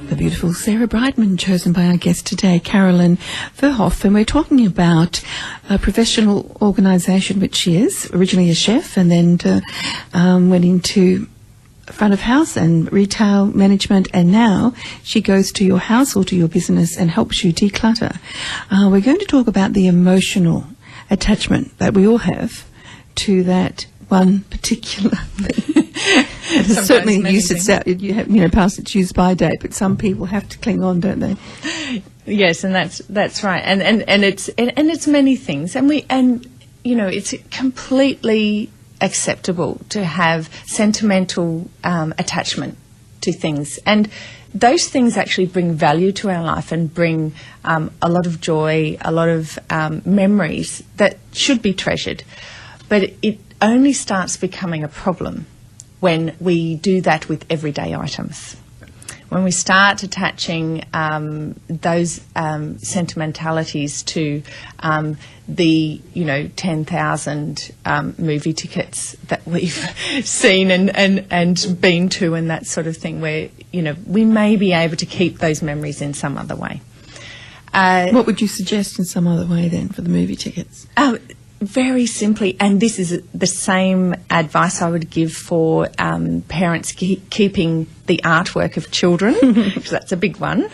The beautiful Sarah Brightman, chosen by our guest today, Carolyn Verhoef, and we're talking about a professional organisation, which she is, originally a chef, and then went into front of house and retail management, and now she goes to your house or to your business and helps you declutter. We're going to talk about the emotional attachment that we all have to that one particular thing. Certainly used its out, past its use by date, but some people have to cling on, don't they? Yes, and that's right, and it's many things, and it's completely acceptable to have sentimental attachment to things, and those things actually bring value to our life and bring a lot of joy, a lot of memories that should be treasured, but it only starts becoming a problem when we do that with everyday items. When we start attaching those sentimentalities to the 10,000 movie tickets that we've seen and been to, and that sort of thing, where we may be able to keep those memories in some other way. What would you suggest in some other way then for the movie tickets? Very simply, and this is the same advice I would give for parents keeping the artwork of children, because that's a big one,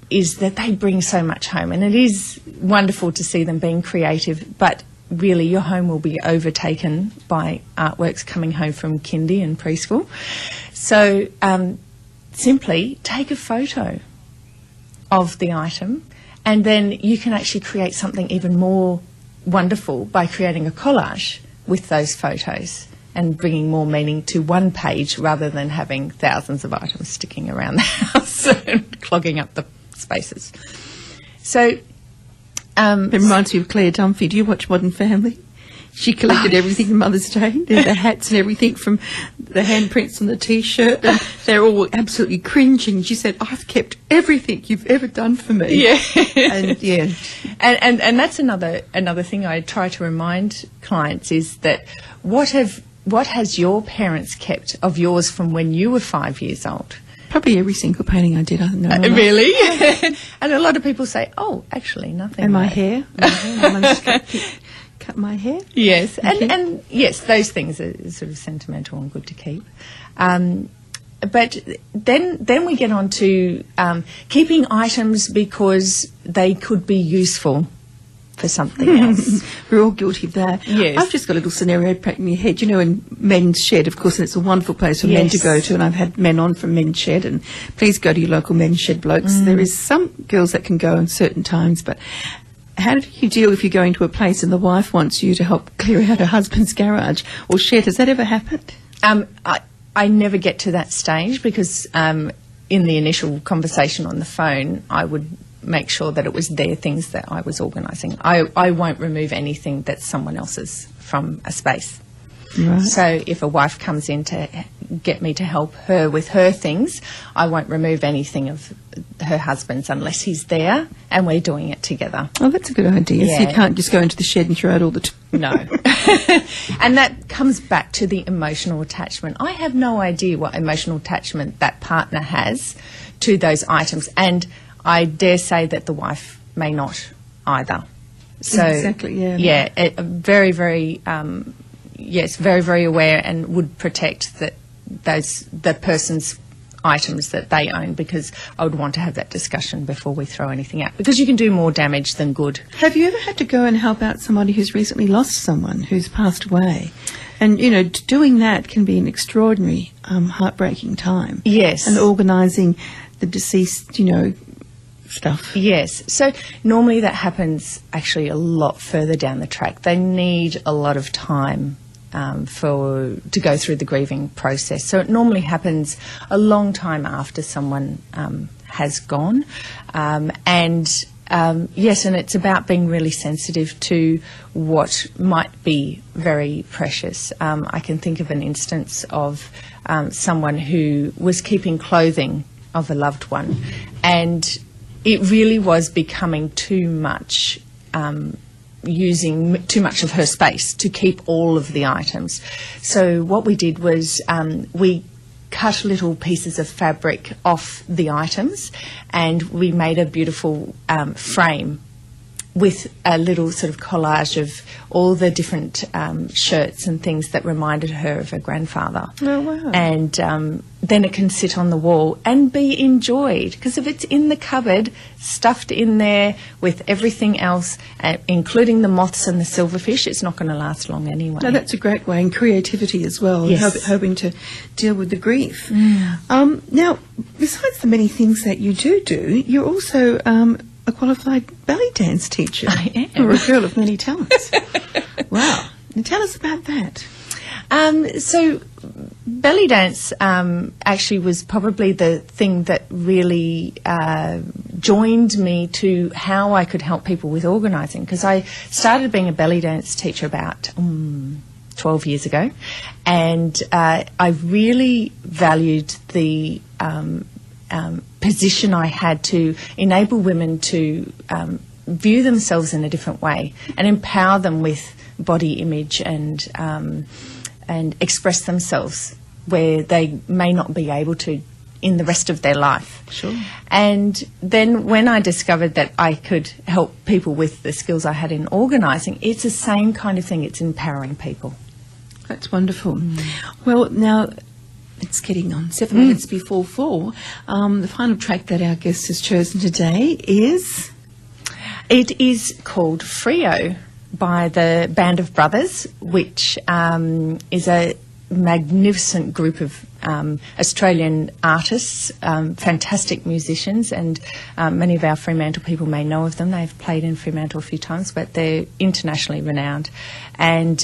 is that they bring so much home. And it is wonderful to see them being creative, but really your home will be overtaken by artworks coming home from kindy and preschool. So simply take a photo of the item, and then you can actually create something even more wonderful by creating a collage with those photos and bringing more meaning to one page rather than having thousands of items sticking around the house and clogging up the spaces. So it reminds me of Claire Dunphy. Do you watch Modern Family? She collected everything from Mother's Day, the hats and everything from the handprints on the T-shirt, and they're all absolutely cringing. She said, "I've kept everything you've ever done for me." Yeah, and and that's another thing I try to remind clients is that what has your parents kept of yours from when you were 5 years old? Probably every single painting I did. I don't know. Really? And a lot of people say, "Oh, actually, nothing." And my hair. My mum's cut my hair. Yes, and yes, those things are sort of sentimental and good to keep. But then we get on to keeping items because they could be useful for something else. We're all guilty of that. Yes. I've just got a little scenario back in my head. In Men's Shed, of course, and it's a wonderful place for men to go to, and I've had men on from Men's Shed, and please go to your local Men's Shed blokes. There is some girls that can go in certain times, but how do you deal if you're going to a place and the wife wants you to help clear out her husband's garage or shed? Has that ever happened? I never get to that stage because in the initial conversation on the phone, I would make sure that it was their things that I was organising. I won't remove anything that's someone else's from a space. Right. So if a wife comes in to get me to help her with her things, I won't remove anything of her husband's unless he's there and we're doing it together. Oh, that's a good idea. Yeah. So you can't just go into the shed and throw out all the... No. And that comes back to the emotional attachment. I have no idea what emotional attachment that partner has to those items, and I dare say that the wife may not either. So, exactly, yeah. Yeah, very, very... yes, very, very aware and would protect the person's items that they own, because I would want to have that discussion before we throw anything out, because you can do more damage than good. Have you ever had to go and help out somebody who's recently lost someone who's passed away? And, doing that can be an extraordinary, heartbreaking time. Yes. And organising the deceased, stuff. Yes. So normally that happens actually a lot further down the track. They need a lot of time to go through the grieving process. So it normally happens a long time after someone has gone. Yes, and it's about being really sensitive to what might be very precious. I can think of an instance of someone who was keeping clothing of a loved one, and it really was becoming too much, using too much of her space to keep all of the items. So what we did was we cut little pieces of fabric off the items, and we made a beautiful frame with a little sort of collage of all the different shirts and things that reminded her of her grandfather. Oh, wow. And then it can sit on the wall and be enjoyed, because if it's in the cupboard, stuffed in there with everything else, including the moths and the silverfish, it's not going to last long anyway. No, that's a great way, and creativity as well, Yes. hoping to deal with the grief. Mm. Now, besides the many things that you do, you're also a qualified belly dance teacher. I am. You're a girl of many talents. Wow. Now tell us about that. So belly dance actually was probably the thing that really joined me to how I could help people with organising, because I started being a belly dance teacher about 12 years ago, and I really valued the position I had to enable women to view themselves in a different way and empower them with body image and express themselves where they may not be able to in the rest of their life. Sure. And then when I discovered that I could help people with the skills I had in organising, it's the same kind of thing. It's empowering people. That's wonderful. Well, now, it's getting on 7 minutes before 4. The final track that our guest has chosen today is... It is called Frio by the Band of Brothers, which is a magnificent group of Australian artists, fantastic musicians, and many of our Fremantle people may know of them. They've played in Fremantle a few times, but they're internationally renowned. And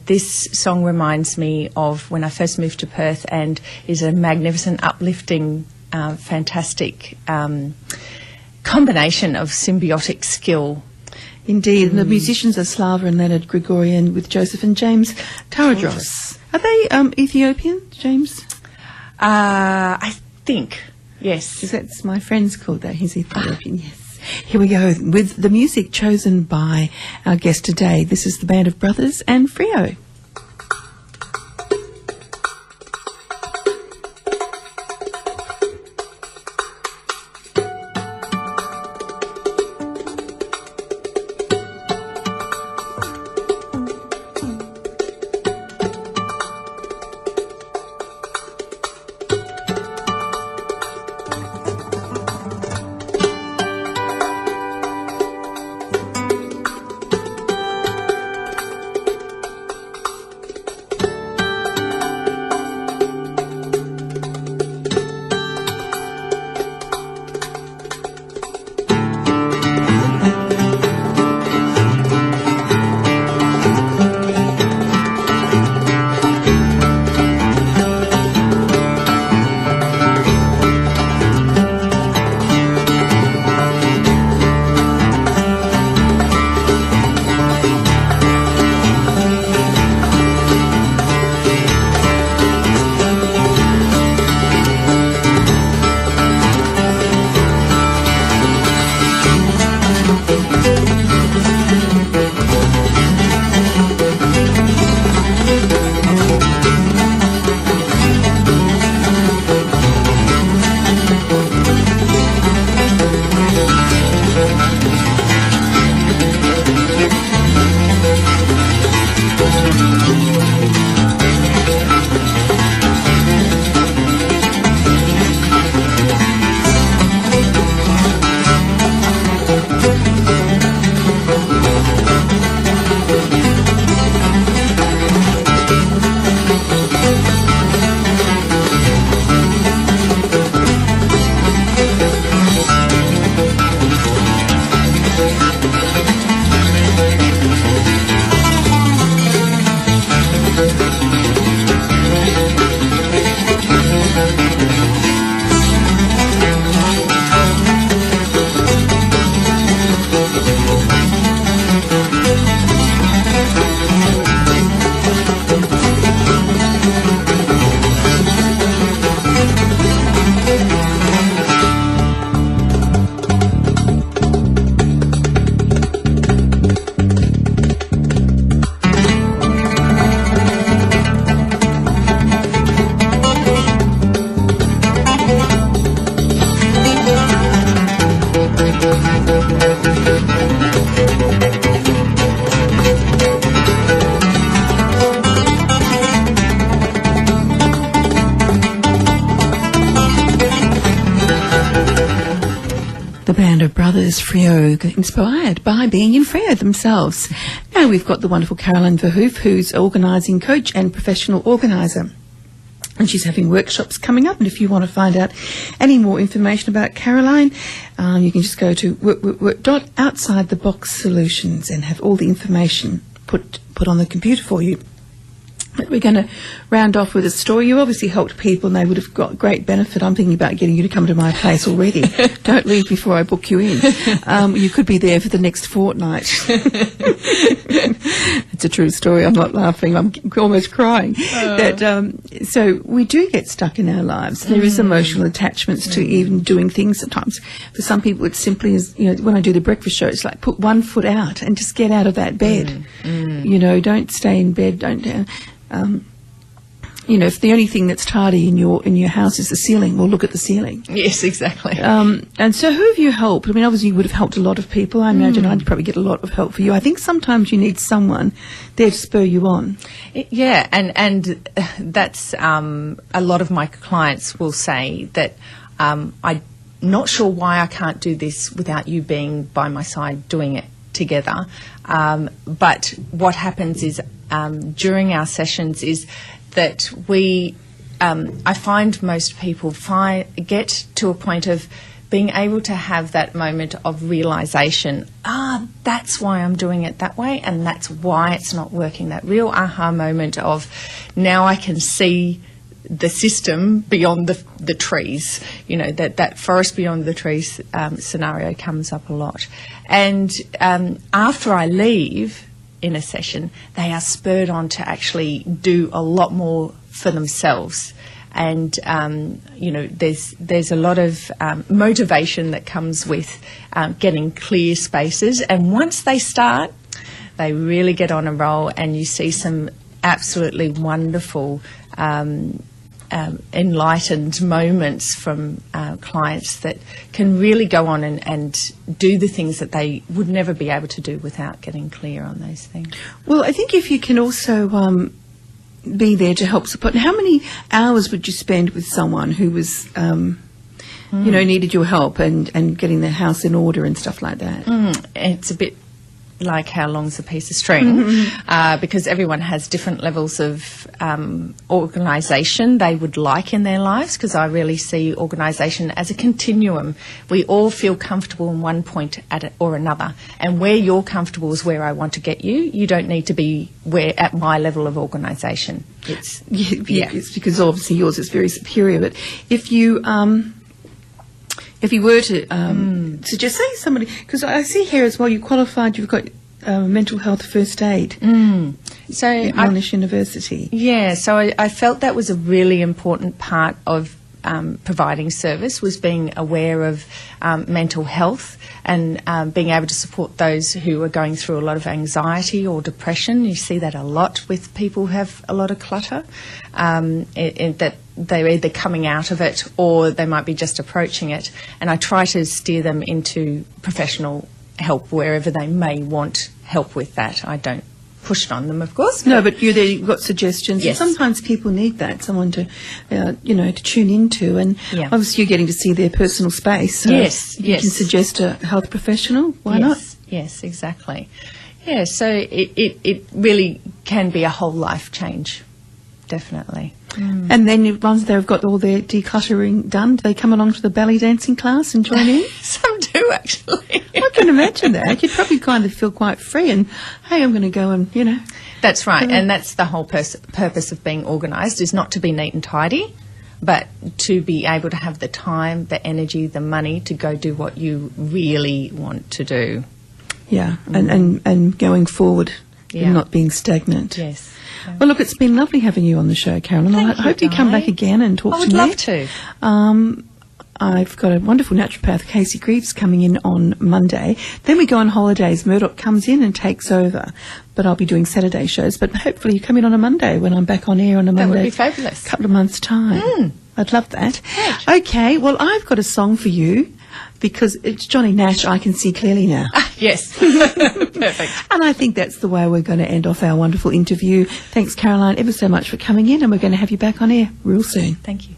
this song reminds me of when I first moved to Perth, and is a magnificent, uplifting, fantastic combination of symbiotic skill. Indeed, and the musicians are Slava and Leonard Grigorian with Joseph and James Taradros. Are they Ethiopian, James? I think, yes. Because that's my friend's called that. He's Ethiopian, yes. Here we go with the music chosen by our guest today. This is the Band of Brothers and Frio. The band of brothers Freo, inspired by being in Freo themselves. Now we've got the wonderful Carolyn Verhoef, who's organising coach and professional organiser. And she's having workshops coming up. And if you want to find out any more information about Caroline, you can just go to work.outsidethebox solutions and have all the information put on the computer for you. But we're going to round off with a story. You obviously helped people and they would have got great benefit. I'm thinking about getting you to come to my place already. Don't leave before I book you in. You could be there for the next fortnight. It's a true story. I'm not laughing. I'm almost crying. So we do get stuck in our lives. There is emotional attachments to even doing things sometimes. For some people it's simply as, when I do the breakfast show, it's like put one foot out and just get out of that bed. Don't stay in bed. If the only thing that's tidy in your house is the ceiling, well, look at the ceiling. Yes, exactly. And so who have you helped? I mean, obviously you would have helped a lot of people. I imagine I'd probably get a lot of help for you. I think sometimes you need someone there to spur you on. Yeah, and that's a lot of my clients will say that I'm not sure why I can't do this without you being by my side doing it together. But what happens is during our sessions is that I find most people get to a point of being able to have that moment of realisation, that's why I'm doing it that way and that's why it's not working. That real aha moment of now I can see the system beyond the trees, that forest beyond the trees scenario comes up a lot. And after I leave in a session, they are spurred on to actually do a lot more for themselves. And, there's a lot of motivation that comes with getting clear spaces. And once they start, they really get on a roll and you see some absolutely wonderful enlightened moments from clients that can really go on and do the things that they would never be able to do without getting clear on those things. Well, I think if you can also be there to help support. How many hours would you spend with someone who was, needed your help and getting their house in order and stuff like that? It's a bit like how long's a piece of string, because everyone has different levels of organisation they would like in their lives, because I really see organisation as a continuum. We all feel comfortable in one point or another, and where you're comfortable is where I want to get you. You don't need to be at my level of organisation. It's because obviously yours is very superior. But if you were to suggest, say somebody, because I see here as well, you qualified, you've got mental health first aid so at Monash University. Yeah, so I felt that was a really important part of providing service, was being aware of mental health and being able to support those who are going through a lot of anxiety or depression. You see that a lot with people who have a lot of clutter, that they're either coming out of it or they might be just approaching it. And I try to steer them into professional help wherever they may want help with that. I don't push it on them, of course. No, but you've got suggestions. Yes. And sometimes people need that, someone to, to tune into. And obviously you're getting to see their personal space. So yes. You can suggest a health professional. Why not? Yes, exactly. Yeah, so it really can be a whole life change, definitely. And then once they've got all their decluttering done, do they come along to the belly dancing class and join in? Some do, actually. I can imagine that. You'd probably kind of feel quite free and, hey, I'm going to go and, That's right, and that's the whole purpose of being organised, is not to be neat and tidy, but to be able to have the time, the energy, the money to go do what you really want to do. Yeah, and going forward and not being stagnant. Yes. Well, look, it's been lovely having you on the show, Carolyn. I hope you come back again and talk to me. I would love to. I've got a wonderful naturopath, Casey Greaves, coming in on Monday. Then we go on holidays. Murdoch comes in and takes over. But I'll be doing Saturday shows. But hopefully you come in on a Monday when I'm back on air on a Monday. That would be fabulous. A couple of months' time. I'd love that. Good. Okay, well, I've got a song for you. Because it's Johnny Nash, I Can See Clearly Now. Yes. Perfect. And I think that's the way we're going to end off our wonderful interview. Thanks, Caroline, ever so much for coming in, and we're going to have you back on air real soon. Thank you.